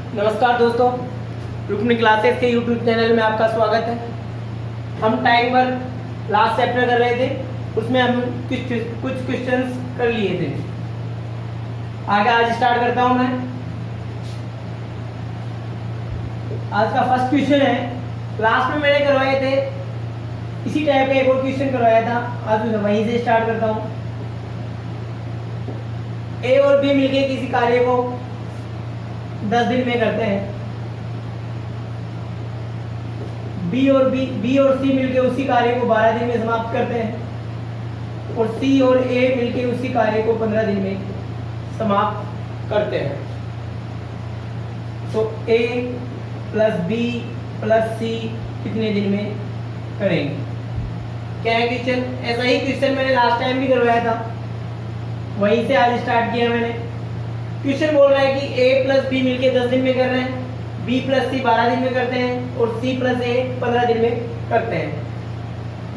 नमस्कार दोस्तों, रुक्मिणी क्लासेस के यूट्यूब चैनल में आपका स्वागत है। हम टाइम वर्क लास्ट चैप्टर कर रहे थे, उसमें हम कुछ क्वेश्चंस कर लिए थे। आगे आज स्टार्ट करता हूं मैं। आज का फर्स्ट क्वेश्चन है, लास्ट में मैंने करवाए थे इसी टाइप का एक और क्वेश्चन करवाया था, आज वहीं से स्टार्ट करता हूं। ए और बी मिलके किसी कार्य को 10 दिन में करते हैं। बी और सी मिलके उसी कार्य को 12 दिन में समाप्त करते हैं और सी और ए मिलके उसी कार्य को 15 दिन में समाप्त करते हैं। तो ए प्लस बी प्लस सी कितने दिन में करेंगे? क्या है क्वेश्चन? ऐसा ही क्वेश्चन मैंने लास्ट टाइम भी करवाया था, वहीं से आज स्टार्ट किया मैंने। क्वेश्चन बोल रहा है कि a प्लस बी मिलके 10 दिन में कर रहे हैं, b प्लस सी 12 दिन में करते हैं और c प्लस ए 15 दिन में करते हैं।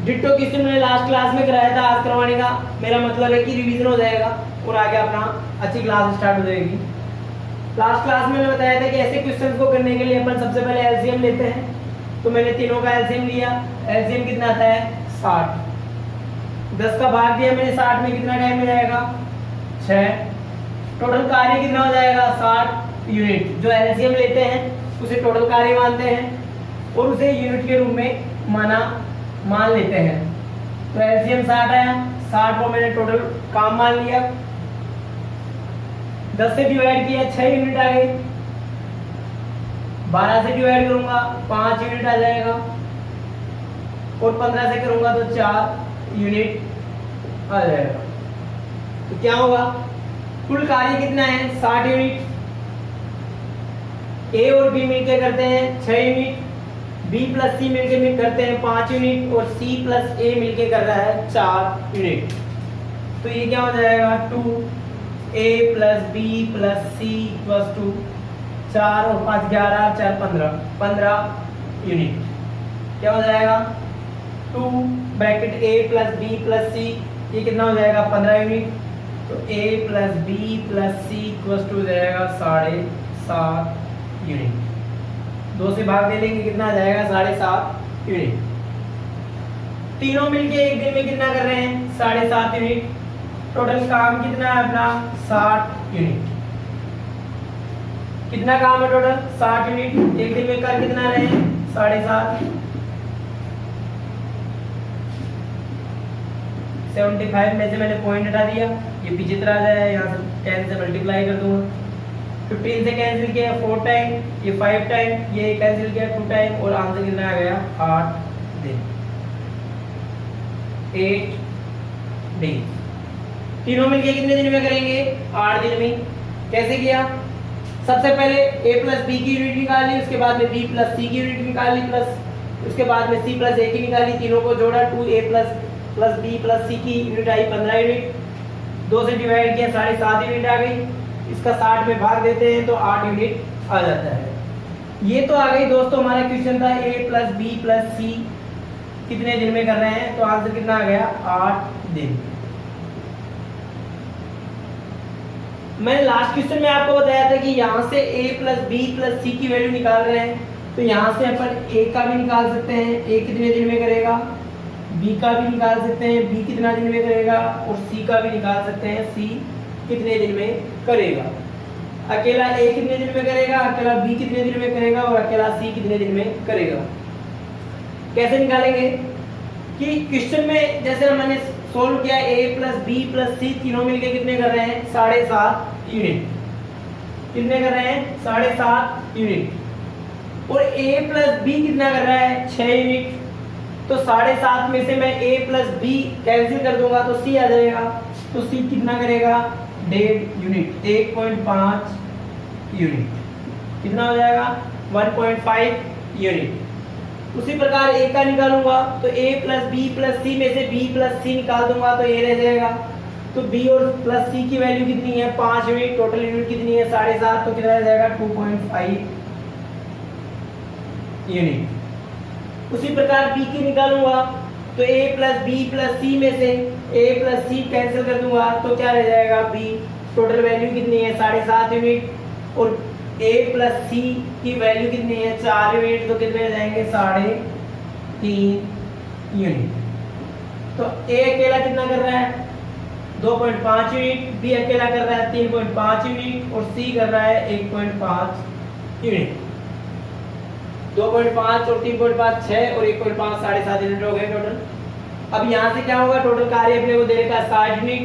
डिट्टो क्वेश्चन मैंने लास्ट क्लास में कराया था, आज करवाने का मेरा मतलब है कि रिवीजन हो जाएगा और आगे अपना अच्छी क्लास स्टार्ट हो जाएगी। लास्ट क्लास में मैंने बताया था कि ऐसे क्वेश्चन को करने के लिए अपन सबसे पहले एलसीएम लेते हैं। तो मैंने तीनों का एलसीएम लिया। एलसीएम कितना आता है? 60। 10 का भाग दिया मैंने 60 में, कितना टाइम में जाएगा? 6। टोटल कार्य कितना हो जाएगा? 60 यूनिट। जो एलसीएम लेते हैं उसे टोटल कार्य मानते हैं और उसे यूनिट के रूप में मान लेते हैं। तो एलसीएम 60 आया, 60 को मैंने टोटल काम मान लिया। 10 से डिवाइड किया 6 यूनिट आ गए। 12 से डिवाइड करूंगा 5 यूनिट आ जाएगा और 15 से करूंगा तो 4 यूनिट आ जाएगा। तो क्या होगा? कुल कार्य कितना है? 60 यूनिट। ए और बी मिलकर करते हैं 6 यूनिट, बी प्लस सी मिलकर करते हैं 5 यूनिट और सी प्लस ए मिलकर कर रहा है 4 यूनिट। तो ये क्या हो जाएगा? 2a plus B plus C equals to 4 और 5 11 4 15 यूनिट। क्या हो जाएगा? 2 bracket a plus B plus C, ये कितना हो जाएगा? 15 यूनिट। तो a plus B plus C equals to हो जाएगा 7.5 यूनिट। 2 से भाग दे लेंगे, कितना आ जाएगा? 7.5 यूनिट। तीनों मिलके एक दिन में कितना कर रहे हैं? 7.5 यूनिट। टोटल काम कितना है अपना? 60 यूनिट। कितना काम है टोटल? 60 यूनिट। एक दिन में कर कितना रहे हैं? 7.5। 75 में से मैंने पॉइंट हटा दिया, ये पीछे तरह आ जाएगा, यहाँ से 10 से मल्टीप्लाई कर दूंगा। 15 से कैंसिल किया 4 टाइम, ये 5 टाइम, ये कैंसिल किया 2 टाइम और आंसर कितना आ गया? 8 दिन, 8 डेज। तीनों मिलके कितने दिन में करेंगे? 8 दिन में। कैसे किया? सबसे पहले a प्लस बी की यूनिट निकाली, उसके बाद में b प्लस सी की यूनिट निकाली, प्लस उसके बाद में c प्लस ए की निकाली। तीनों को जोड़ा, 2a प्लस बी प्लस सी की यूनिट आई 15 यूनिट। 2 से डिवाइड किया 7.5 यूनिट आ गई। इसका 60 में भाग देते हैं तो 8 यूनिट आ जाता है। ये तो आ गई दोस्तों, हमारा क्वेश्चन था a प्लस बी प्लस सी कितने दिन में कर रहे हैं, तो आंसर कितना आ गया? 8 दिन। मैंने लास्ट क्वेश्चन में आपको बताया था कि यहाँ से a प्लस बी प्लस सी की वैल्यू निकाल रहे हैं, तो यहाँ से अपन a का भी निकाल सकते हैं, a कितने दिन में करेगा। b का भी निकाल सकते हैं, b कितना दिन में करेगा, और c का भी निकाल सकते हैं, c कितने दिन में करेगा। अकेला a कितने दिन में करेगा, अकेला b कितने दिन में करेगा और अकेला c कितने दिन में करेगा। कैसे निकालेंगे कि क्वेश्चन में जैसे हमने सोल्व किया, a प्लस बी प्लस सी तीनों मिलके कितने कर रहे हैं? 7.5 यूनिट। कितने कर रहे हैं? 7.5 यूनिट। और a प्लस बी कितना कर रहा है? 6 यूनिट। तो 7.5 में से मैं a प्लस बी कैंसिल कर दूंगा तो c आ जाएगा। तो c कितना करेगा? 1.5 यूनिट, 1.5 यूनिट। कितना हो जाएगा? 1.5 यूनिट। उसी प्रकार a का निकालूंगा तो a प्लस बी प्लस सी में से b प्लस सी निकाल दूंगा तो a रह जाएगा। तो b और प्लस c की वैल्यू कितनी है? 5 यूनिट। टोटल यूनिट कितनी है? 7.5। तो कितना रह जाएगा? 2.5 यूनिट। उसी प्रकार b की निकालूंगा तो a प्लस बी प्लस सी में से a प्लस सी कैंसिल कर दूंगा तो क्या रह जाएगा? b। टोटल वैल्यू कितनी है? 7.5 यूनिट। और ए प्लस सी की वैल्यू कितनी है 4 यूनिट, तो कितने जाएंगे 3.5 यूनिट। तो ए अकेला कितना कर रहा है 2.5 यूनिट, बी अकेला कर रहा है 3.5 यूनिट और सी कर रहा है 1.5 यूनिट। 2.5 और 3.5 6 और 1.5 7.5 यूनिट हो गए टोटल। अब यहाँ से क्या होगा, टोटल कार्य अपने को दे रखा है 60 यूनिट।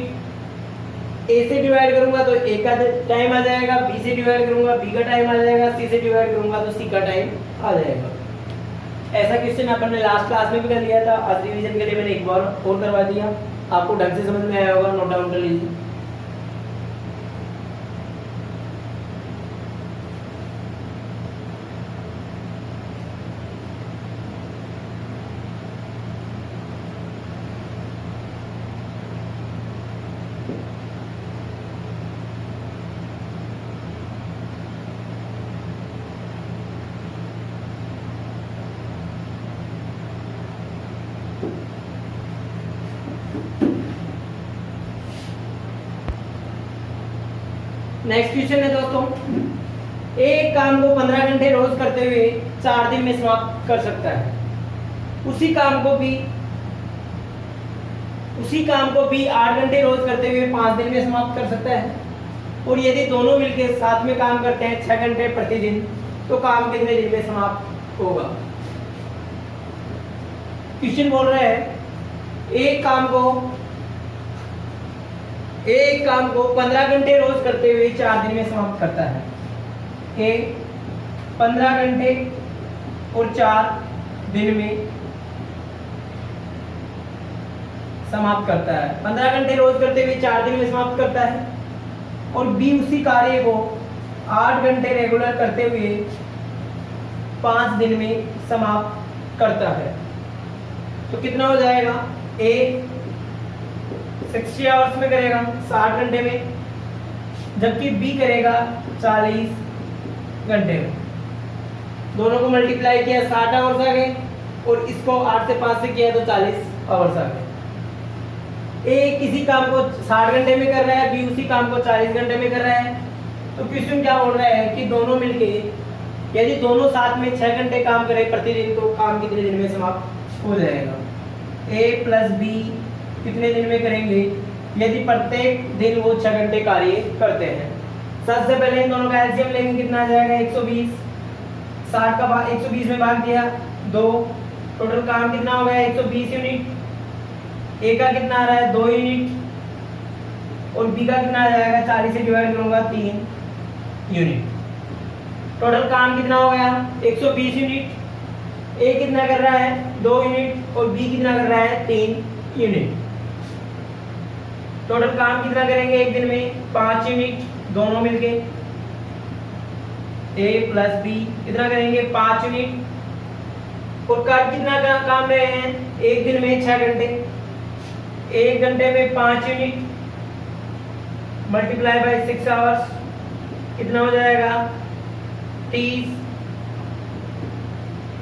ए से डिवाइड करूंगा तो ए का टाइम आ जाएगा, बी से डिवाइड करूंगा बी का टाइम आ जाएगा, सी से डिवाइड करूंगा तो सी का टाइम आ जाएगा। ऐसा क्वेश्चन अपन ने लास्ट क्लास में भी कर लिया था, आज रिवीजन के लिए मैंने एक बार और करवा दिया, आपको ढंग से समझ में आया होगा, नोट डाउन कर लीजिए। नेक्स्ट क्वेश्चन है दोस्तों, एक काम को 15 घंटे रोज करते हुए 4 दिन में समाप्त कर सकता है। उसी काम को भी 8 घंटे रोज करते हुए 5 दिन में समाप्त कर सकता है। और यदि दोनों मिलकर साथ में काम करते हैं 6 घंटे प्रतिदिन, तो काम कितने दिन में समाप्त होगा। क्वेश्चन बोल रहा है एक काम को 15 घंटे रोज करते हुए 4 दिन में समाप्त करता है। ए 15 घंटे और 4 दिन में समाप्त करता है। 15 घंटे रोज करते हुए 4 दिन में समाप्त करता है। और बी उसी कार्य को 8 घंटे रेगुलर करते हुए 5 दिन में समाप्त करता है। तो कितना हो जाएगा, ए 60 आवर्स में करेगा 60 घंटे में, जबकि बी करेगा 40 घंटे में। दोनों को मल्टीप्लाई किया 60 आवर्स आ गए और इसको 8 से 5 से किया तो 40 आवर्स आ गए। ए किसी काम को 60 घंटे में कर रहा है, बी उसी काम को 40 घंटे में कर रहा है। तो क्वेश्चन क्या बोल रहा है कि दोनों मिलके यदि दोनों साथ में 6 घंटे काम करें प्रतिदिन, तो काम कितने दिन में समाप्त हो जाएगा। ए प्लस बी कितने दिन में करेंगे यदि प्रत्येक दिन वो 6 घंटे कार्य करते हैं। सबसे पहले इन दोनों का एलसीएम लेंगे, कितना आ जाएगा 120, 60 का 120 में भाग दिया 2, टोटल काम कितना हो गया 120 यूनिट। ए का कितना आ रहा है 2 यूनिट और बी का कितना आ जाएगा 40 से डिवाइड करूंगा 3 यूनिट। टोटल काम कितना हो गया 120 यूनिट। ए कितना कर रहा है 2 यूनिट और बी कितना कर रहा है 3 यूनिट। टोटल काम कितना करेंगे एक दिन में 5 यूनिट, दोनों मिलके ए प्लस बी कितना करेंगे 5 यूनिट। और कर कितना काम रहे हैं एक दिन में 6 घंटे, 1 घंटे में 5 यूनिट मल्टीप्लाई बाय 6 आवर्स कितना हो जाएगा 30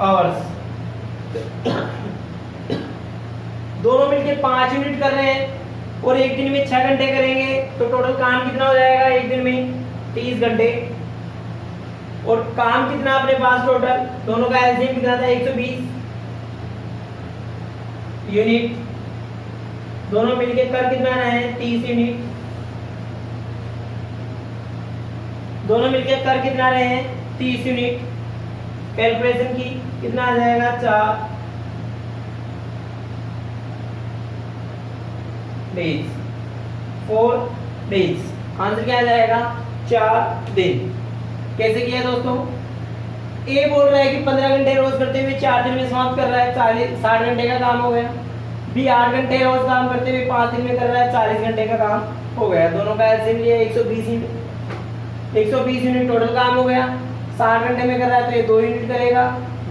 आवर्स। दोनों मिलके 5 यूनिट कर रहे हैं और एक दिन में 6 घंटे करेंगे, तो टोटल काम कितना हो जाएगा एक दिन में 30 घंटे। और काम कितना अपने पास टोटल, दोनों का एलसीएम कितना था 120 यूनिट। दोनों मिलके कर कितना रहे हैं 30 यूनिट। दोनों मिलके कर कितना रहे हैं 30 यूनिट। कैलकुलेशन की कितना आ जाएगा 4 डेज 4 डेज। आंसर क्या आ जाएगा 4 दिन। कैसे किया दोस्तों, ए बोल रहा है कि 15 घंटे रोज करते हुए 4 दिन में समाप्त कर रहा है, 60 घंटे का काम हो गया। बी 8 घंटे रोज काम करते हुए 5 दिन में कर रहा है, 40 घंटे का काम हो गया। दोनों का एलसीएम लिया 120 यूनिट टोटल काम हो गया। 60 घंटे में कर रहा है तो ये 2 यूनिट करेगा,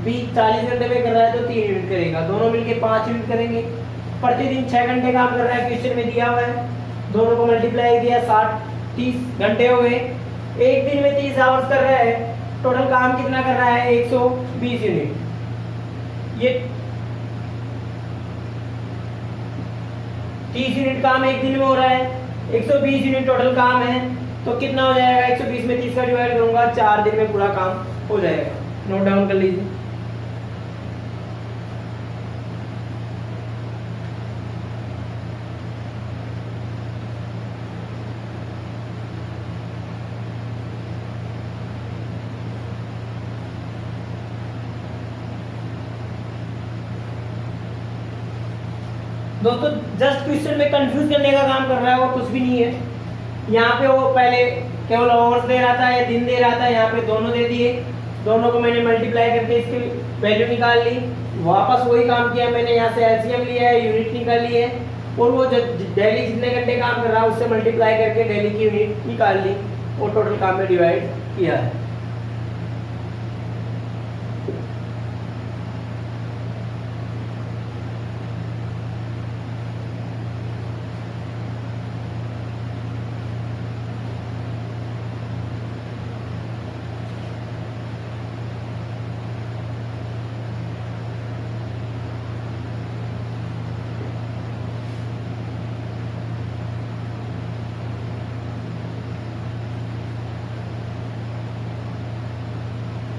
बी 40 घंटे में कर रहा है तो 3 यूनिट करेगा। दोनों मिलके 5 यूनिट करेंगे। प्रतिदिन 6 घंटे काम कर रहा है, क्वेश्चन में दिया हुआ है। दोनों को मल्टीप्लाई किया 30 घंटे हो गए। एक दिन में 30 आवर्स कर रहा है, टोटल काम कितना कर रहा है 120 यूनिट। ये 30 यूनिट काम एक दिन में हो रहा है, 120 यूनिट टोटल काम है। तो कितना हो जाएगा, 120 में 30 का डिवाइड करूंगा, 4 दिन में पूरा काम हो जाएगा। नोट डाउन कर लीजिए। दोस्तों जस्ट क्वेश्चन में कंफ्यूज करने का काम कर रहा है और कुछ भी नहीं है। यहाँ पे वो पहले केवल आवर्स दे रहा था या दिन दे रहा था, यहाँ पे दोनों दे दिए, दोनों को मैंने मल्टीप्लाई करके इसकी वैल्यू निकाल ली। वापस वही काम किया मैंने, यहाँ से एलसीएम लिया है, यूनिट निकाल ली है और वो डेली जितने घंटे काम कर रहा है उससे मल्टीप्लाई करके डेली की यूनिट निकाल ली और टोटल काम में डिवाइड किया है।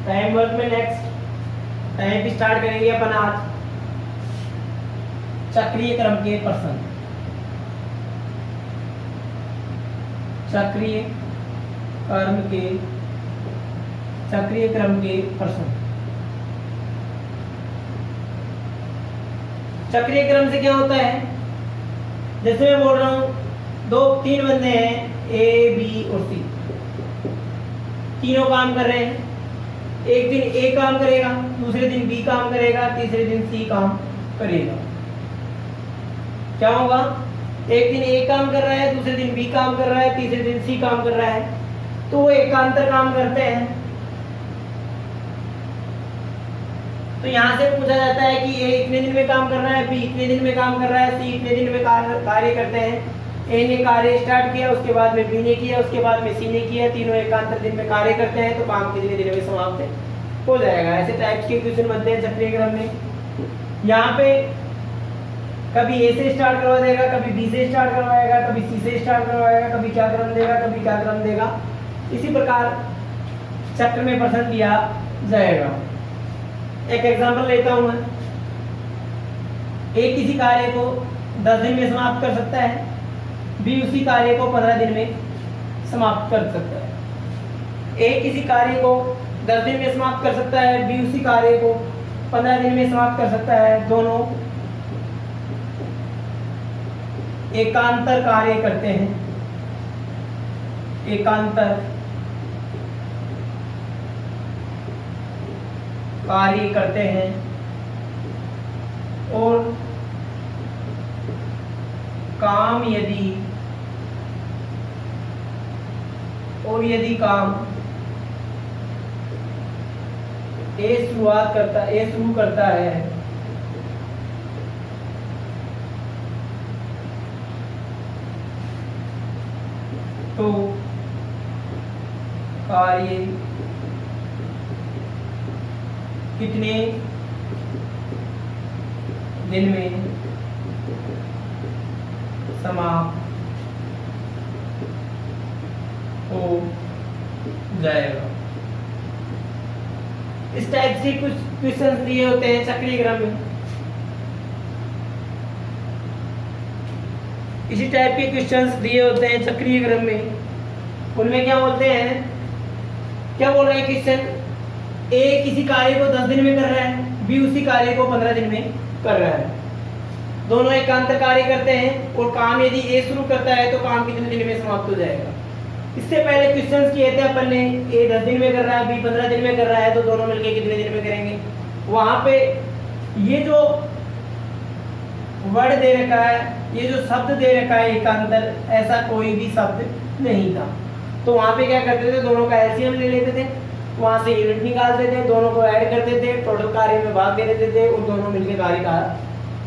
टाइम वर्क में नेक्स्ट टाइम स्टार्ट करेंगे अपन आज चक्रीय क्रम के प्रश्न। चक्रीय क्रम के प्रश्न। चक्रीय क्रम से क्या होता है, जैसे मैं बोल रहा हूं 2-3 बंदे हैं ए बी और सी, तीनों काम कर रहे हैं। एक दिन ए काम करेगा, दूसरे दिन बी काम करेगा, तीसरे दिन सी काम करेगा। क्या होगा, एक दिन ए काम कर रहा है, दूसरे दिन बी काम कर रहा है, तीसरे दिन सी काम कर रहा है, तो वो एकांतर काम करते हैं। तो यहाँ से पूछा जाता है कि ए इतने दिन में काम कर रहा है, बी इतने दिन में काम कर रहा है, सी इतने दिन में कार्य करते हैं। ए ने कार्य स्टार्ट किया, उसके बाद में बी ने किया, उसके बाद में सी ने किया, तीनों एकांतर दिन में कार्य करते हैं, तो काम कितने दिन में समाप्त हो जाएगा। ऐसे टाइप्स के क्वेश्चन बनते हैं चक्रीय क्रम में। यहाँ पे कभी ए से स्टार्ट करवा देगा, कभी बी से स्टार्ट करवाएगा, कभी सी से स्टार्ट करवाएगा, कभी क्या क्रम देगा, कभी क्या क्रम देगा। इसी प्रकार चक्र में प्रश्न दिया जाएगा। एक एग्जांपल लेता हूं मैं। ए किसी कार्य को 10 दिन में समाप्त कर सकता है, बी उसी कार्य को 15 दिन में समाप्त कर सकता है। ए किसी कार्य को 10 दिन में समाप्त कर सकता है, बी उसी कार्य को 15 दिन में समाप्त कर सकता है। दोनों एकांतर कार्य करते हैं, एकांतर कार्य करते हैं और काम यदि काम ए शुरू करता है तो कार्य कितने दिन में समाप्त हो जाएगा। इस टाइप से कुछ क्वेश्चंस दिए होते हैं चक्रीय क्रम में। इसी टाइप के क्वेश्चंस दिए होते हैं चक्रीय क्रम में। उनमें क्या बोलते हैं, क्या बोल रहे हैं क्वेश्चन, ए किसी कार्य को 10 दिन में कर रहा है, बी उसी कार्य को 15 दिन में कर रहा है। दोनों एकांतर कार्य करते हैं और काम यदि ए शुरू करता है तो काम कितने दिन में समाप्त हो जाएगा। इससे पहले क्वेश्चंस किए थे अपन ने, ए 10 दिन में कर रहा है, बी 15 दिन में कर रहा है, तो दोनों मिलके कितने दिन में करेंगे। वहां पे ये जो वर्ड दे रखा है, ये जो शब्द दे रखा है एकांतर, ऐसा कोई भी शब्द नहीं था। तो वहां पे क्या करते थे, दोनों का एलसीएम ले लेते थे, वहां से यूनिट निकालते थे, दोनों को ऐड करते थे, टोटल कार्य में भाग दे देते थे और दोनों मिलकर कार्य का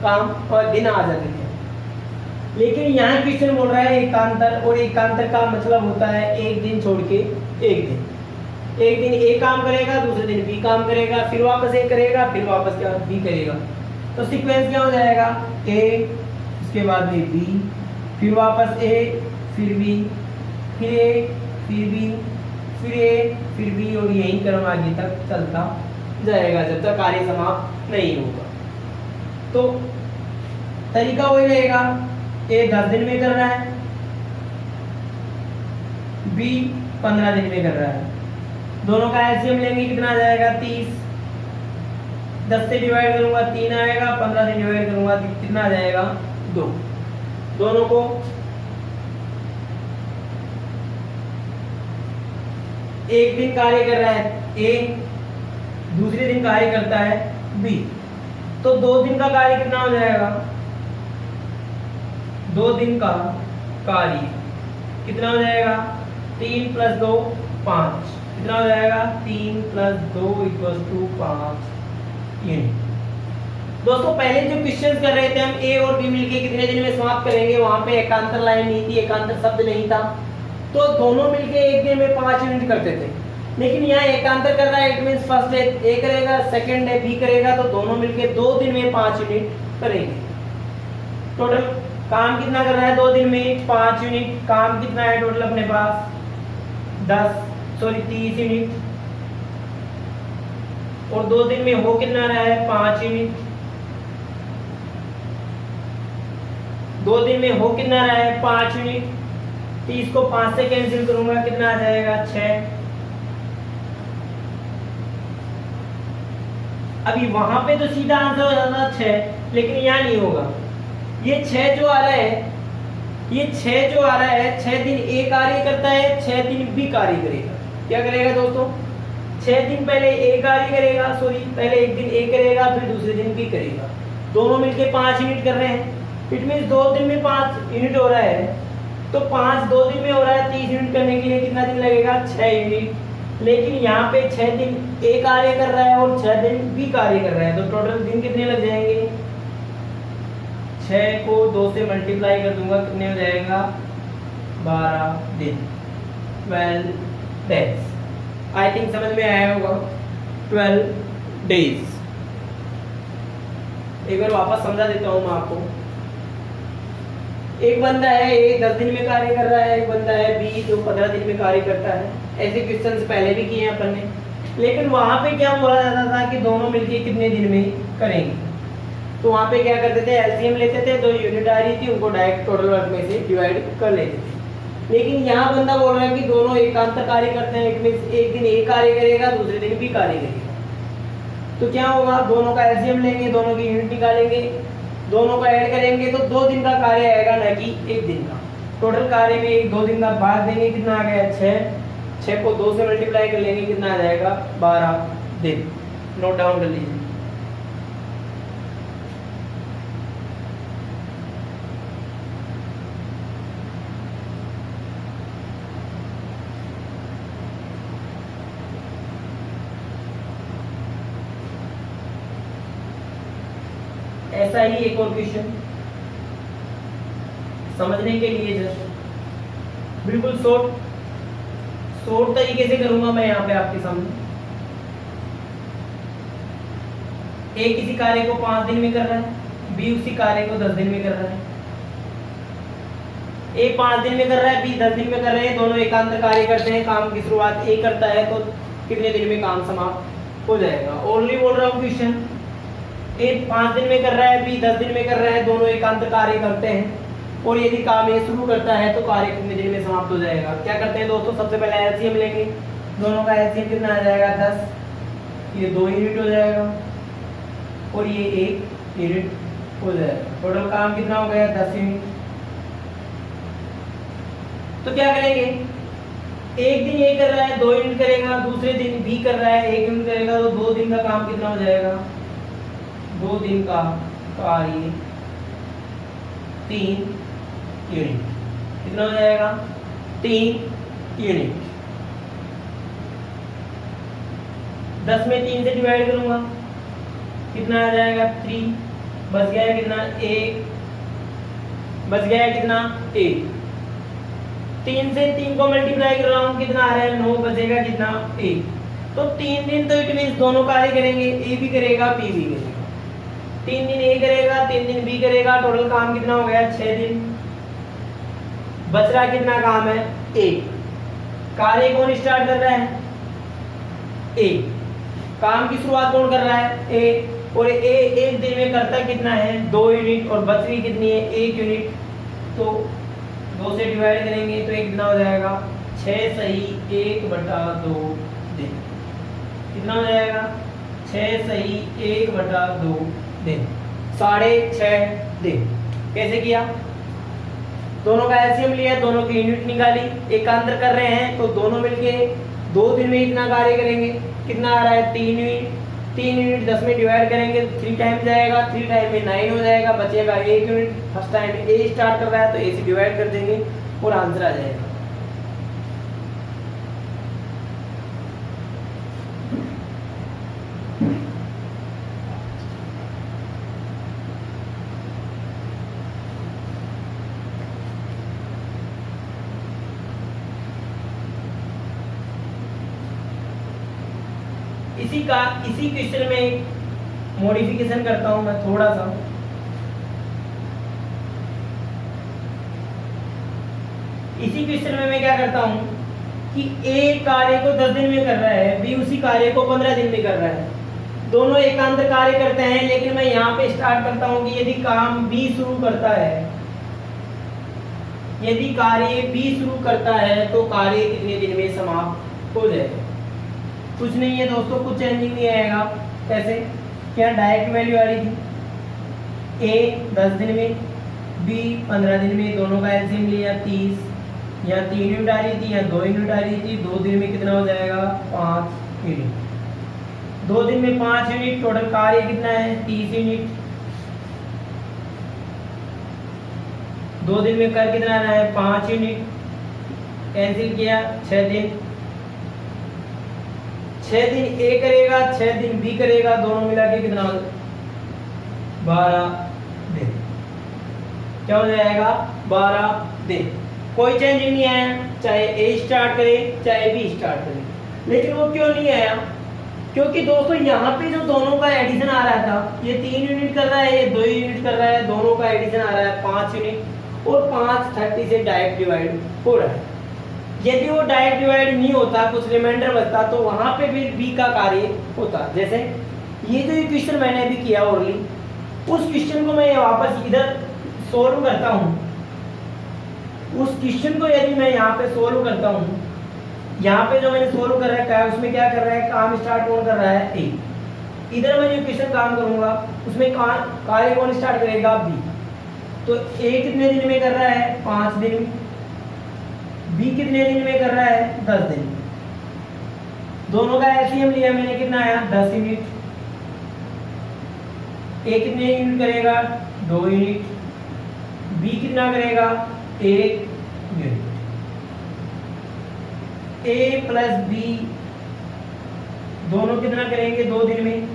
काम और दिन आ जाते थे। लेकिन यहाँ क्वेश्चन बोल रहा है एकांतर, और एकांतर का मतलब होता है एक दिन छोड़ के एक दिन। एक दिन ए काम करेगा, दूसरे दिन बी काम करेगा, फिर वापस ए करेगा, फिर वापस क्या बी करेगा। तो सीक्वेंस क्या हो जाएगा, ए उसके बाद में बी, फिर वापस ए, फिर बी, फिर ए, फिर बी, फिर ए, फिर बी और यही क्रम आगे तक चलता जाएगा जब तक कार्य समाप्त नहीं होगा। तो तरीका वही रहेगा, ए 10 दिन में कर रहा है, बी 15 दिन में कर रहा है। दोनों का एलसीएम लेंगे कितना आ जाएगा 30, 10 से डिवाइड करूंगा 3 आएगा, 15 से डिवाइड करूंगा कितना आ जाएगा 2। दोनों को एक दिन कार्य कर रहा है ए, दूसरे दिन कार्य करता है बी, तो 2 दिन का कार्य कितना हो जाएगा, 2 दिन का कार्य कितना हो जाएगा 3 + 2 5, कितना हो जाएगा 3 + 2 = 5 यूनिट। दोस्तों पहले जो क्वेश्चंस कर रहे थे हम ए और बी मिलके कितने दिन में समाप्त करेंगे, वहां पे एकांतर लाइन नहीं थी, एकांतर शब्द नहीं था, तो दोनों मिलके एक दिन में 5 यूनिट करते थे। लेकिन यहाँ एकांतर कर रहा है, इट मींस फर्स्ट डे ए करेगा, सेकंड डे बी करेगा, तो दोनों मिलके 2 दिन में 5 यूनिट करेंगे। टोटल काम कितना कर रहा है 2 दिन में 5 यूनिट, काम कितना है टोटल अपने पास 30 यूनिट, और 2 दिन में हो कितना रहा है 5 यूनिट, 2 दिन में हो कितना रहा है 5 यूनिट, 30 को 5 से कैंसिल करूंगा कितना आ जाएगा 6। अभी वहां पे तो सीधा आंसर हो जाता 6, लेकिन यहाँ नहीं होगा। ये 6 जो आ रहा है, ये 6 जो आ रहा है 6 दिन ए कार्य करता है, 6 दिन बी कार्य करेगा। क्या करेगा दोस्तों, 6 दिन पहले ए कार्य करेगा, सॉरी पहले एक दिन ए करेगा, फिर दूसरे दिन बी करेगा, दोनों मिलके 5 यूनिट कर रहे हैं। इट मींस 2 दिन में 5 यूनिट हो रहा है, तो 5 2 दिन में हो रहा है, 30 यूनिट करने के लिए कितना दिन लगेगा 6 यूनिट। लेकिन यहाँ पे 6 दिन ए कार्य कर रहा है और 6 दिन बी कार्य कर रहा है, तो टोटल दिन कितने लग जाएंगे, 6 को 2 से मल्टीप्लाई कर दूंगा कितने हो जाएगा 12 दिन, 12 डेज। आई थिंक समझ में आया होगा, 12 डेज। एक बार वापस समझा देता हूँ मैं आपको। एक बंदा है ए 10 दिन में कार्य कर रहा है, एक बंदा है बी जो 15 दिन में कार्य करता है। ऐसे क्वेश्चंस पहले भी किए हैं अपन ने, लेकिन वहां पे क्या बोला जाता था कि दोनों मिलके कितने दिन में करेंगे, तो वहां पे क्या करते थे एलसीएम लेते थे, 2 यूनिट आ रही थी उनको डायरेक्ट टोटल वर्क में से डिवाइड कर लेते थे। लेकिन यहाँ बंदा बोल रहा है कि दोनों एकांतर कार्य करते हैं, इट मींस एक दिन ए कार्य करेगा, दूसरे दिन बी कार्य करेगा। तो क्या होगा, दोनों का एलसीएम लेंगे, दोनों की यूनिट निकालेंगे, दोनों को ऐड करेंगे, तो 2 दिन का कार्य आएगा न कि 1 दिन का। टोटल कार्य में 1-2 दिन का बाद देंगे, कितना आ गया 6 को 2 से मल्टीप्लाई कर लेंगे कितना आ जाएगा 12 दिन। नोट डाउन कर लीजिए। ऐसा ही एक और क्वेश्चन समझने के लिए जस्ट बिल्कुल शॉर्ट तरीके से करूंगा मैं यहाँ पे आपके सामने। ए किसी कार्य को 5 दिन में कर रहा है, बी उसी कार्य को 10 दिन में कर रहा है। ए 5 दिन में कर रहा है, बी 10 दिन में कर रहे हैं, दोनों एकांतर कार्य करते हैं। काम की शुरुआत ए करता है तो कितने दिन में काम समाप्त हो जाएगा। ओनली बोल रहा हूँ क्वेश्चन, ए 5 दिन में कर रहा है, बी 10 दिन में कर रहा है, दोनों एकांतर कार्य करते हैं, और यदि काम ये शुरू करता है तो कार्य कितने दिन में समाप्त हो जाएगा। क्या करते हैं दोस्तों, सबसे पहले एलसीएम लेंगे, दोनों का एलसीएम कितना आ जाएगा 10, ये 2 यूनिट हो जाएगा और ये 1 यूनिट हो जाएगा। टोटल काम कितना हो गया 10 यूनिट। तो क्या करेंगे, एक दिन ए कर रहा है 2 यूनिट करेगा, दूसरे दिन बी कर रहा है 1 यूनिट करेगा, तो 2 दिन का काम कितना हो जाएगा, 2 दिन का कार्य 3 यूनिट। कितना हो जाएगा 3 यूनिट। 10 में 3 से डिवाइड करूंगा कितना आ जाएगा 3, बच गया कितना 1, बच गया कितना 1। 3 से 3 को मल्टीप्लाई कर रहा हूँ कितना आ रहा है 9, बचेगा कितना 1। तो 3 दिन तो इट मींस दोनों कार्य करेंगे, ए भी करेगा बी भी करेगा। 3 दिन ए करेगा, 3 दिन बी करेगा, टोटल काम कितना हो गया 6 दिन। बच रहा कितना काम है 1। कार्य कौन स्टार्ट कर रहा है? ए। काम की शुरुआत कौन कर रहा है? ए। और ए एक दिन में करता कितना है? 2 यूनिट, और बच रही कितनी है? 1 यूनिट। तो 2 से डिवाइड करेंगे तो एक कितना हो जाएगा? 6 सही 1/2 दिन। कितना हो जाएगा? 6 सही 1/2 दिन, 6.5 दिन। कैसे किया? दोनों का एलसीएम लिया, दोनों की यूनिट निकाली, एकांतर कर रहे हैं तो दोनों मिलके 2 दिन में इतना कार्य करेंगे। कितना आ रहा है? 3 यूनिट। 3 यूनिट 10 में डिवाइड करेंगे 3 टाइम जाएगा, 3 टाइम में 9 हो जाएगा, बचेगा 1 यूनिट। फर्स्ट टाइम ए स्टार्ट कर रहा है तो ए से डिवाइड कर देंगे और आंसर आ जाएगा। इसी क्वेश्चन में मॉडिफिकेशन करता हूं मैं थोड़ा सा। इसी क्वेश्चन में मैं क्या करता हूं कि ए कार्य को 10 दिन में कर रहा है, बी उसी कार्य को 15 दिन में कर रहा है। दोनों एकांतर कार्य करते हैं, लेकिन मैं यहाँ पे स्टार्ट करता हूं कि यदि काम बी शुरू करता है, यदि कार्य बी शुरू करता है तो कार्य कितने दिन में समाप्त हो जाएगा। कुछ नहीं है दोस्तों, कुछ चेंजिंग नहीं आएगा। कैसे? क्या डायरेक्ट वैल्यू आ रही थी? ए 10 दिन में, बी 15 दिन में, दोनों का एलसीएम लिया 30, यहाँ 3 यूनिट आ रही थी, यहाँ 2 यूनिट आ रही थी। 2 दिन में कितना हो जाएगा? 5 यूनिट। 2 दिन में 5 यूनिट, टोटल कार्य कितना है? 30 यूनिट। 2 दिन में कर कितना आना है? 5 यूनिट। कैंसिल किया, 6 दिन। 6 दिन ए करेगा, 6 दिन बी करेगा, दोनों मिला के कितना? 12 दिन। क्या हो जाएगा? 12 दिन। कोई चेंजिंग नहीं आया, चाहे ए स्टार्ट करे चाहे बी स्टार्ट करे। लेकिन वो क्यों नहीं आया? क्योंकि दोस्तों यहाँ पे जो दोनों का एडिशन आ रहा था, ये 3 यूनिट कर रहा है, ये 2 यूनिट कर रहा है, दोनों का एडिशन आ रहा है 5 यूनिट, और 5 30 से डायरेक्ट डिवाइड हो रहा है। यदि वो डायरेक्ट डिवाइड नहीं होता, कुछ रिमाइंडर बचता, तो वहां पे भी बी का कार्य होता। जैसे ये जो क्वेश्चन मैंने अभी किया ओरली, उस क्वेश्चन को मैं वापस इधर सोल्व करता हूँ। उस क्वेश्चन को यदि मैं यहाँ पे सोल्व करता हूँ, यहाँ पे जो मैंने सोल्व कर रखा है उसमें क्या कर रहा है? काम स्टार्ट कौन कर रहा है? ए। इधर मैं जो क्वेश्चन काम करूंगा उसमें कार्य कौन स्टार्ट करेगा? बी। तो ए कितने दिन में कर रहा है? 5 दिन। बी कितने दिन में कर रहा है? 10 दिन। दोनों का एलसीएम लिया मैंने, कितना आया? 10 यूनिट। ए कितने यूनिट करेगा? 2 यूनिट। बी कितना करेगा? 1 यूनिट। ए प्लस बी दोनों कितना करेंगे? 2 दिन में।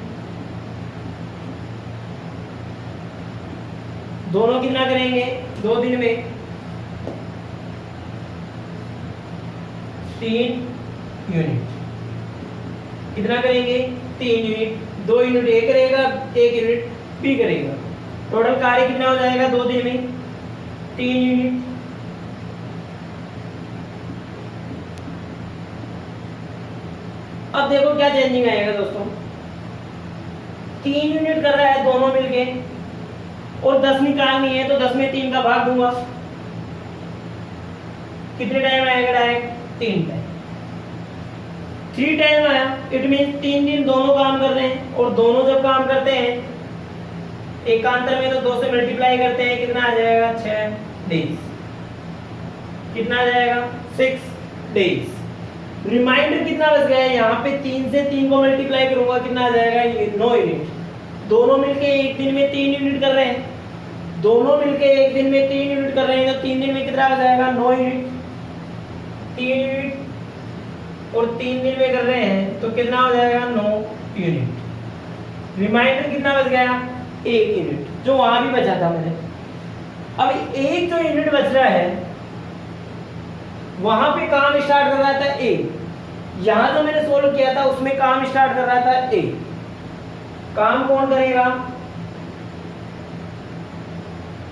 दोनों कितना करेंगे? 2 दिन में। 3 यूनिट। कितना करेंगे? 3 यूनिट। 2 यूनिट ए करेगा, 1 यूनिट बी करेगा। टोटल कार्य कितना हो जाएगा 2 दिन में? 3 यूनिट। अब देखो क्या चेंजिंग आएगा दोस्तों। 3 यूनिट कर रहा है दोनों मिलके, और 10 निकालनी है तो 10 में 3 का भाग दूंगा। कितने टाइम आएगा? Direct 3 time. 3 टाइम आया, इट मीन 3 दिन दोनों काम कर रहे हैं, और दोनों जब काम करते हैं एकांतर में तो 2 से मल्टीप्लाई करते हैं, कितना आ जाएगा? 6 डेज। कितना आ जाएगा? 6 डेज। रिमाइंडर कितना बच गया है? यहाँ पे 3 से 3 को मल्टीप्लाई करूंगा, कितना आ जाएगा? 9 यूनिट। दोनों मिलके एक दिन में 3 यूनिट कर रहे हैं, दोनों मिलके एक दिन में 3 यूनिट कर रहे हैं, तो 3 दिन में कितना आ जाएगा? 9 यूनिट। 3 यूनिट और 3 दिन में कर रहे हैं तो कितना हो जाएगा? 9 यूनिट। रिमाइंडर कितना बच गया? 1 यूनिट, जो वहां भी बचा था मैंने। अब एक जो यूनिट बच रहा है वहां पे काम स्टार्ट कर रहा था ए, यहां जो मैंने सोल्व किया था उसमें काम स्टार्ट कर रहा था ए। काम कौन करेगा?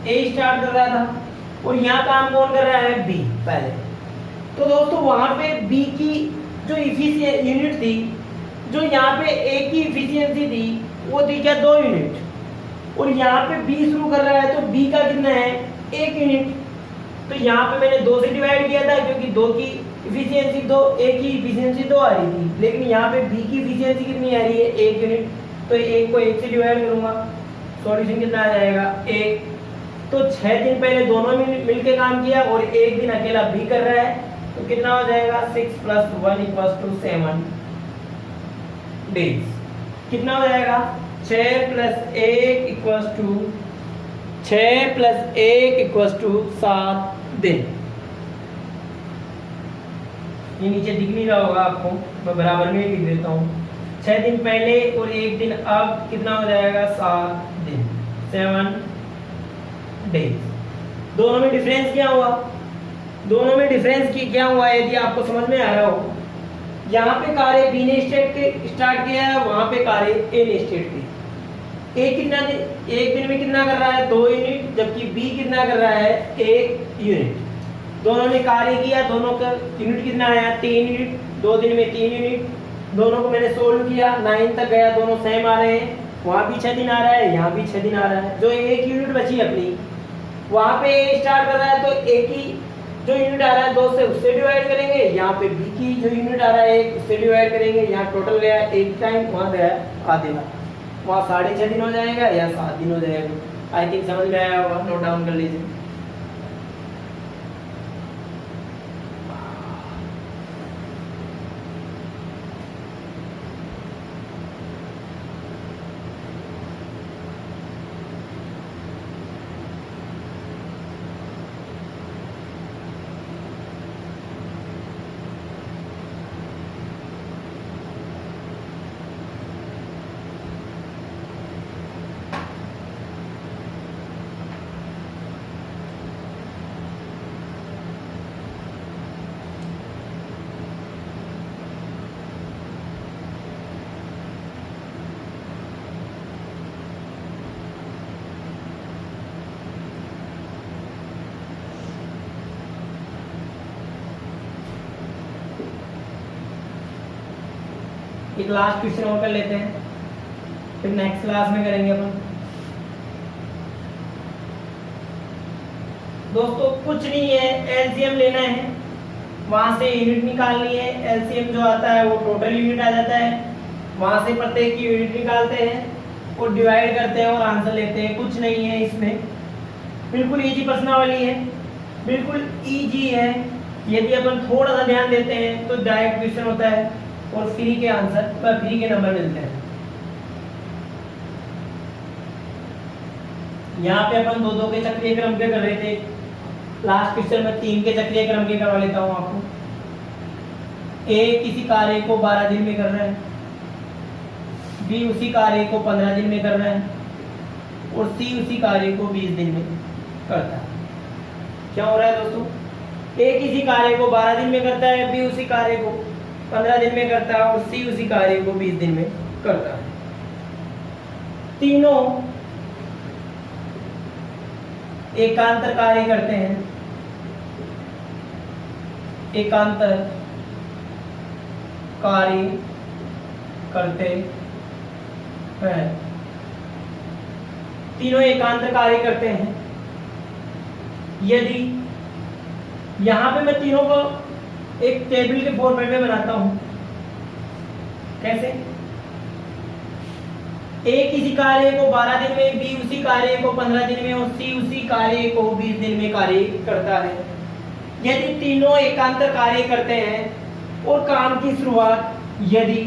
ए स्टार्ट कर रहा था, और यहां काम कौन कर रहा है? बी। पहले तो दोस्तों वहां पे बी की जो इफिशिएंसी यूनिट थी, जो यहाँ पे ए की इफिशियंसी थी वो थी क्या 2 यूनिट, और यहाँ पे बी शुरू कर रहा है तो बी का कितना है 1 यूनिट। तो यहाँ पे मैंने 2 से डिवाइड किया था क्योंकि 2 की इफिशियंसी 2, ए की इफिशियंसी 2 आ रही थी, लेकिन यहाँ पे बी की इफिशियंसी कितनी आ रही है 1 यूनिट, तो 1 को 1 से डिवाइड करूंगा, सॉल्यूशन कितना आ जाएगा 1। तो 6 दिन पहले दोनों मिलके काम किया और 1 दिन अकेला बी कर रहा है, तो कितना हो जाएगा 6 + 1 = 7 डेज। कितना हो जाएगा 6 + 1 = 7 दिन। ये नीचे दिख नहीं रहा होगा आपको, मैं बराबर में लिख देता हूँ। 6 दिन पहले और 1 दिन अब, कितना हो जाएगा 7 दिन, 7 डेज। दोनों में डिफरेंस क्या हुआ, दोनों में डिफरेंस की क्या हुआ यदि आपको समझ में आ रहा हो, यहाँ पे कार्य बी ने स्टार्ट किया है, वहां पे कार्य ए ने स्टार्ट किया। ए कितना एक दिन में कितना कर रहा है 2 यूनिट, जबकि बी कितना कर रहा है 1 यूनिट। दोनों ने कार्य किया, दोनों का यूनिट कितना आया 3 यूनिट, 2 दिन में 3 यूनिट। दोनों को मैंने सोल्व किया, 9 तक गया, दोनों सेम आ रहे हैं, वहां भी 6 दिन आ रहा है, यहाँ भी 6 दिन आ रहा है। जो 1 यूनिट बची अपनी, वहां पे ए स्टार्ट कर रहा है तो ए की जो यूनिट आ रहा है 2 से उससे डिवाइड करेंगे, यहाँ पे बी की जो यूनिट आ रहा है 1 उससे डिवाइड करेंगे। यहाँ टोटल गया 1 टाइम, वहाँ गया आधे बार, वहाँ 6.5 दिन हो जाएगा या 7 दिन हो जाएगा। आई थिंक समझ में आया होगा, नोट डाउन कर लीजिए। एक लास्ट क्वेश्चन और कर लेते हैं, फिर नेक्स्ट क्लास में करेंगे अपन। दोस्तों कुछ नहीं है, एलसीएम लेना है, वहां से यूनिट निकालनी है। एलसीएम जो आता है वो टोटल यूनिट आ जाता है, वहां से प्रत्येक की यूनिट निकालते हैं और डिवाइड करते हैं और आंसर लेते हैं। कुछ नहीं है इसमें, बिल्कुल इजी प्रश्नावली है, बिल्कुल इजी है। यदि अपन थोड़ा सा ध्यान देते हैं तो डायरेक्ट क्वेश्चन होता है और फ्री के आंसर पर फ्री के नंबर मिलते हैं। यहाँ पे अपन 2-2 के चक्रीय क्रम के कर रहे थे, लास्ट क्वेश्चन में 3 के चक्रीय क्रम के करवा लेता हूँ आपको। ए किसी कार्य को 12 दिन में कर रहा है, बी उसी कार्य को 15 दिन में कर रहा है और सी उसी कार्य को 20 दिन में करता है। क्या हो रहा है दोस्तों, ए किसी कार्य को 12 दिन में करता है, बी उसी कार्य को 15 दिन में करता है और सी उसी कार्य को 20 दिन में करता है। तीनों एकांतर कार्य करते हैं, एकांतर कार्य करते हैं, तीनों एकांतर कार्य करते हैं। यदि यहां पे मैं तीनों को एक टेबल के फॉर्मेट में बनाता हूं, कैसे, ए किसी कार्य को 12 दिन में, बी उसी कार्य को 15 दिन में और सी उसी कार्य को 20 दिन में कार्य करता है। यदि तीनों एकांतर कार्य करते हैं और काम की शुरुआत यदि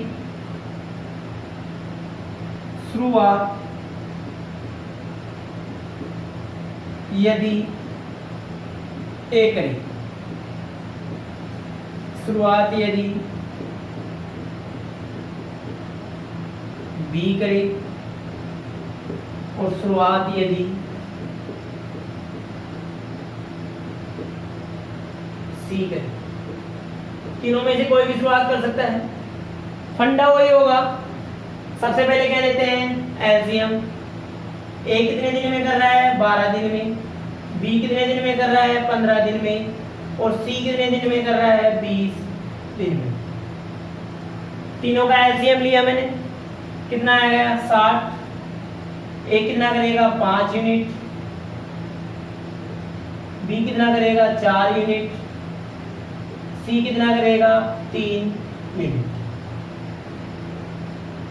ए करे, शुरुआत यदि बी करे और शुरुआत यदि सी करे, तीनों में से कोई भी शुरुआत कर सकता है। फंडा वही होगा, सबसे पहले क्या लेते हैं एलसीएम। ए कितने दिन में कर रहा है 12 दिन में, बी कितने दिन में कर रहा है 15 दिन में, और सी कितने दिन में कर रहा है, 20 दिन में। तीनों का एलसीएम लिया मैंने, कितना आ गया, 60। ए कितना करेगा, 5 यूनिट, बी कितना करेगा, 4 यूनिट, सी कितना करेगा, 3 यूनिट।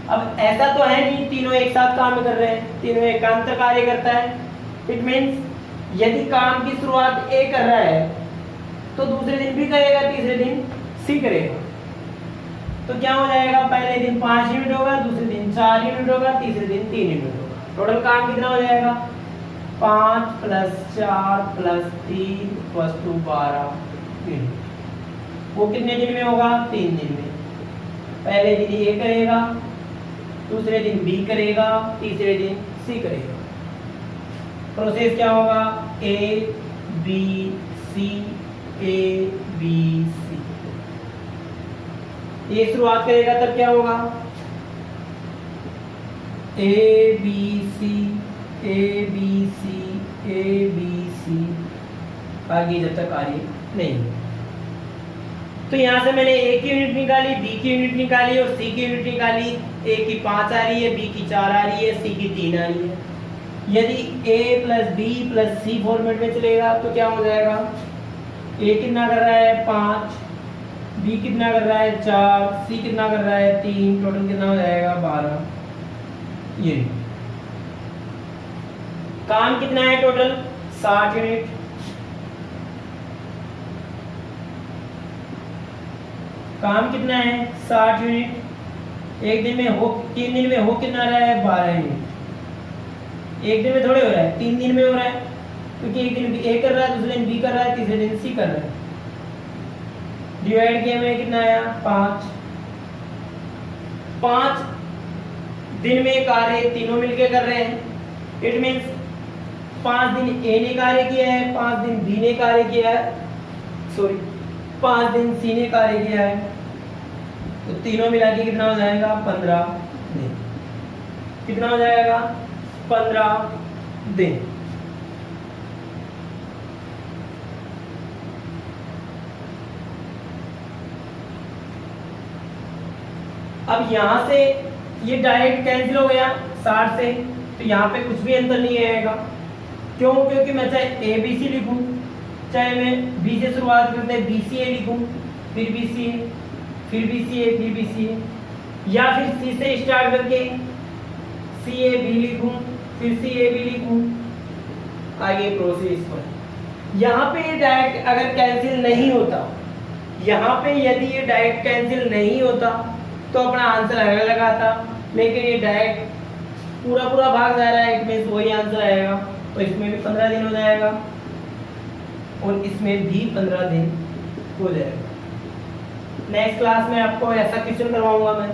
अब ऐसा तो है नहीं तीनों एक साथ काम कर रहे हैं, तीनों एकांतर कार्य करता है। इट मीन्स यदि काम की शुरुआत ए कर रहा है तो दूसरे दिन बी करेगा, तीसरे दिन सी करेगा। तो क्या हो जाएगा, पहले दिन 5 यूनिट होगा, दूसरे दिन 4 यूनिट होगा, तीसरे दिन 3 यूनिट होगा। टोटल काम कितना हो जाएगा, 5 + 4 + 3 = 12 यूनिट। वो कितने दिन में होगा, 3 दिन में। पहले दिन ए करेगा, दूसरे दिन बी करेगा, तीसरे दिन सी करेगा। प्रोसेस क्या होगा, A B C, A B सी। ये शुरुआत करेगा तब क्या होगा, A B C, A B C, A B C, आगे जब तक कार्य नहीं। तो यहाँ से मैंने ए की यूनिट निकाली, बी की यूनिट निकाली और सी की यूनिट निकाली। ए की 5 आ रही है, बी की 4 आ रही है, सी की 3 आ रही है। यदि ए प्लस बी प्लस सी फॉर्मेट में चलेगा तो क्या हो जाएगा, ए कितना कर रहा है, 5, बी कितना कर रहा है, 4, सी कितना कर रहा है, 3, टोटल कितना हो जाएगा, 12। ये काम कितना है टोटल, 60 यूनिट। काम कितना है, 60 यूनिट। एक दिन में हो, 3 दिन में हो कितना रहा है, 12 यूनिट। एक दिन में थोड़े हो रहा है, 3 दिन में हो रहा है, क्योंकि एक दिन ए कर रहा है, दूसरे दिन बी कर रहा है, तीसरे दिन सी कर रहा है। डिवाइड किया में कितना आया, 5। 5 दिन में कार्य तीनों मिलके कर रहे हैं। इट मीन्स 5 दिन ए ने कार्य किया है, 5 दिन बी ने कार्य किया है, सॉरी 5 दिन सी ने कार्य किया है। तो तीनों मिला के कितना हो जाएगा, 15 दिन। कितना हो जाएगा, 15 दिन। अब यहां से ये डायरेक्ट कैंसिल हो गया 60 से, तो यहाँ पे कुछ भी अंतर नहीं आएगा। क्यों, क्योंकि मैं चाहे ए बी सी लिखूं, चाहे मैं बी से शुरुआत करते बी सी ए लिखूं, फिर बी सी ए, फिर बी सी ए, फिर बी सी ए, या फिर सी से स्टार्ट करके सी ए बी लिखूं, फिर सी ए बी लिखूं, आगे प्रोसेस पर। यहाँ पे ये डायरेक्ट अगर कैंसिल नहीं होता, यहाँ पे यदि ये डायरेक्ट कैंसिल नहीं होता तो अपना आंसर अलग अलग आता, लेकिन ये डायरेक्ट पूरा पूरा भाग जा रहा है, इट मींस वही आंसर आएगा। तो इसमें भी 15 दिन हो जाएगा और इसमें भी 15 दिन हो जाएगा। नेक्स्ट क्लास में आपको ऐसा क्वेश्चन करवाऊंगा मैं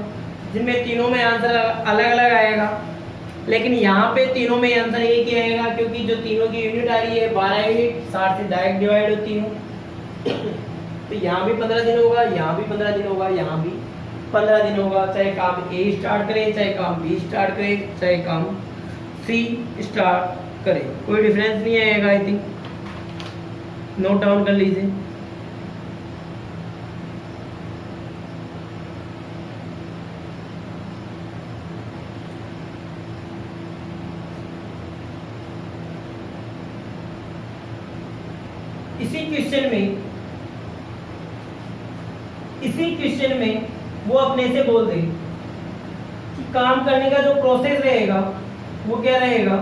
जिनमें तीनों में आंसर अलग अलग आएगा, लेकिन यहाँ पे तीनों में आंसर एक ही आएगा, क्योंकि जो तीनों की यूनिट आ रही है 12 यूनिट 60 से डायरेक्ट डिवाइड होती है। तो यहाँ भी 15 दिन होगा, यहाँ भी 15 दिन होगा, यहाँ भी 15 दिन होगा। चाहे काम ए स्टार्ट करे, चाहे काम बी स्टार्ट करे, चाहे काम सी स्टार्ट करे, कोई डिफरेंस नहीं आएगा। आई थिंक नोट डाउन कर लीजिए। इसी क्वेश्चन में वो अपने से बोल दे कि काम करने का जो प्रोसेस रहेगा वो क्या रहेगा,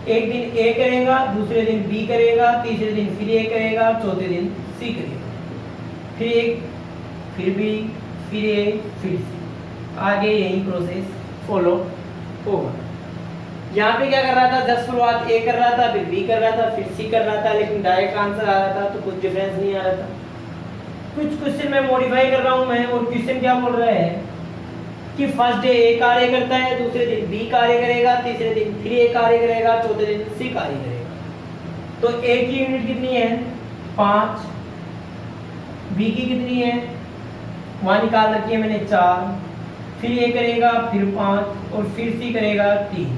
एक दिन ए करेगा, दूसरे दिन बी करेगा, तीसरे दिन फिर ए करेगा, चौथे दिन सी करेगा, फिर एक, फिर बी, फिर ए, फिर सी, आगे यही प्रोसेस फॉलो होगा। यहाँ पे क्या कर रहा था, जब शुरुआत ए कर रहा था, फिर बी कर रहा था, फिर सी कर रहा था, लेकिन डायरेक्ट आंसर आ रहा था, तो कुछ डिफरेंस नहीं आ रहा था। कुछ क्वेश्चन में मॉडिफाई कर रहा हूं मैं, और क्वेश्चन क्या बोल रहा है कि फर्स्ट डे ए कार्य करता है, दूसरे दिन बी कार्य करेगा, तीसरे दिन फिर ए कार्य करेगा, चौथे दिन सी कार्य करेगा। तो ए की यूनिट कितनी है, 5, बी की कितनी है, वहां निकाल रखी है मैंने 4, फिर ए करेगा, फिर 5 और फिर सी करेगा 3।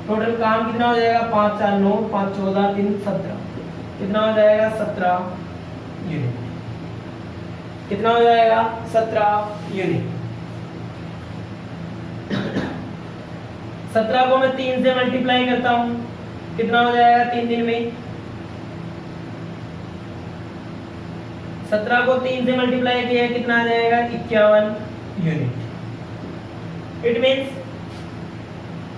टोटल काम कितना हो जाएगा, 5 4 9, 5 14 3 17, कितना हो जाएगा 17 यूनिट। कितना हो जाएगा? 17 यूनिट। 17 को मैं 3 से मल्टीप्लाई करता हूं, कितना हो जाएगा 3 दिन में? 17 को 3 से मल्टीप्लाई किया कितना आ जाएगा? 51 यूनिट। इट मींस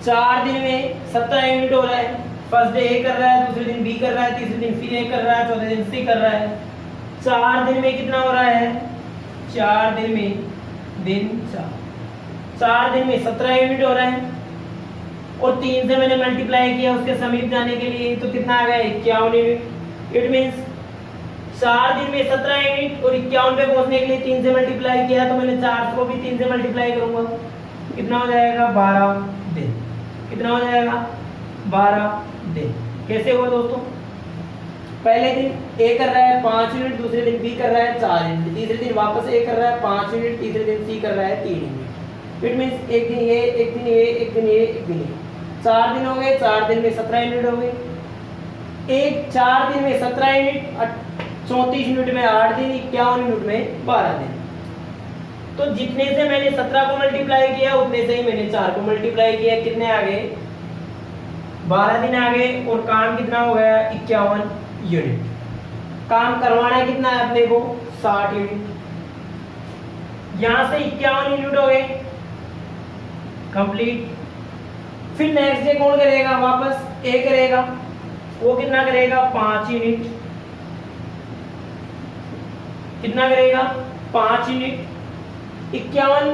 4 दिन में 17 यूनिट हो रहा है। फर्स्ट डे ए कर रहा है, दूसरे दिन बी कर रहा है, तीसरे दिन फिर ए कर रहा है, चौथे दिन सी कर रहा है। 4 दिन में कितना हो रहा है? 4 दिन में दिन 4 दिन में 17 यूनिट हो रहा है और 3 से मैंने मल्टीप्लाई किया उसके समीप जाने के लिए, तो कितना आ गया? 51 यूनिट। इट मींस 4 दिन में 17 यूनिट और 51 पे पहुंचने के लिए 3 से मल्टीप्लाई किया, तो मैंने 4 को भी 3 से मल्टीप्लाई करूंगा, कितना हो जाएगा? 12 दिन। कितना हो जाएगा? 12 दिन। कैसे हुआ दोस्तों? पहले दिन ए कर रहा है 5 यूनिट, दूसरे दिन बी कर रहा है 4 यूनिट, तीसरे दिन वापस ए कर रहा है 5 यूनिट, तीसरे दिन सी कर रहा है 3 यूनिट। इट मींस एक दिन ये, एक दिन ये, एक दिन ये, एक दिन ये, 4 दिन हो गए। 4 दिन में 17 यूनिट हो गए। 4 दिन में 17 यूनिट, 34 यूनिट में 8 दिन, 51 यूनिट में 12 दिन। तो जितने से मैंने 17 को मल्टीप्लाई किया उतने से ही मैंने 4 को मल्टीप्लाई किया, कितने आ गए? 12 दिन आ गए। और काम कितना हो गया? 51 यूनिट। काम करवाना है कितना है अपने को? 60 यूनिट। यहां से 51 यूनिट हो गए कंप्लीट। फिर नेक्स्ट डे कौन करेगा? वापस ए करेगा। वो कितना करेगा? 5 यूनिट। कितना करेगा? 5 यूनिट। 51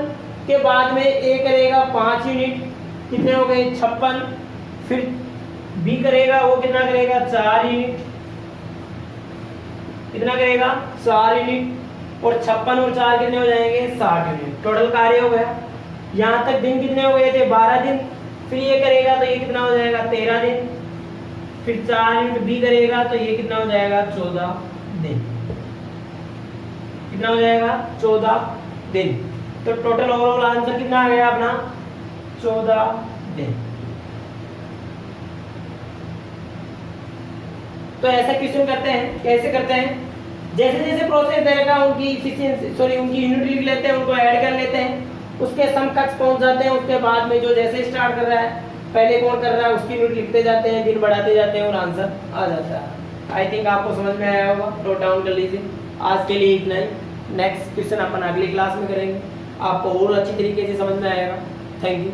के बाद में ए करेगा 5 यूनिट, कितने हो गए? 56। फिर बी करेगा, वो कितना करेगा? 4 यूनिट। कितना करेगा? 4 यूनिट। और 56 और 4 कितने हो जाएंगे? 60 यूनिट। टोटल कार्य हो गया। यहां तक दिन कितने हो गए थे? 12 दिन। फिर ये करेगा तो ये कितना हो जाएगा? 13 दिन। फिर 4 यूनिट बी करेगा तो ये कितना हो जाएगा? 14 दिन। कितना हो जाएगा? 14 दिन। तो टोटल ओवरऑल आंसर कितना आ गया अपना? 14 दिन। तो ऐसा क्वेश्चन करते हैं, कैसे करते हैं? जैसे जैसे प्रोसेस देगा उनकी उनकी यूनिट लिख लेते हैं, उनको ऐड कर लेते हैं, उसके समकक्ष पहुंच जाते हैं। उसके बाद में जो जैसे स्टार्ट कर रहा है, पहले कौन कर रहा है उसकी यूनिट लिखते जाते हैं, दिन बढ़ाते जाते हैं और आंसर आ जाता है। आई थिंक आपको समझ में आया होगा। नोट डाउन कर लीजिए। आज के लिए इतना ही। नेक्स्ट क्वेश्चन अपन अगली क्लास में करेंगे, आपको और अच्छी तरीके से समझ में आएगा। Thank you.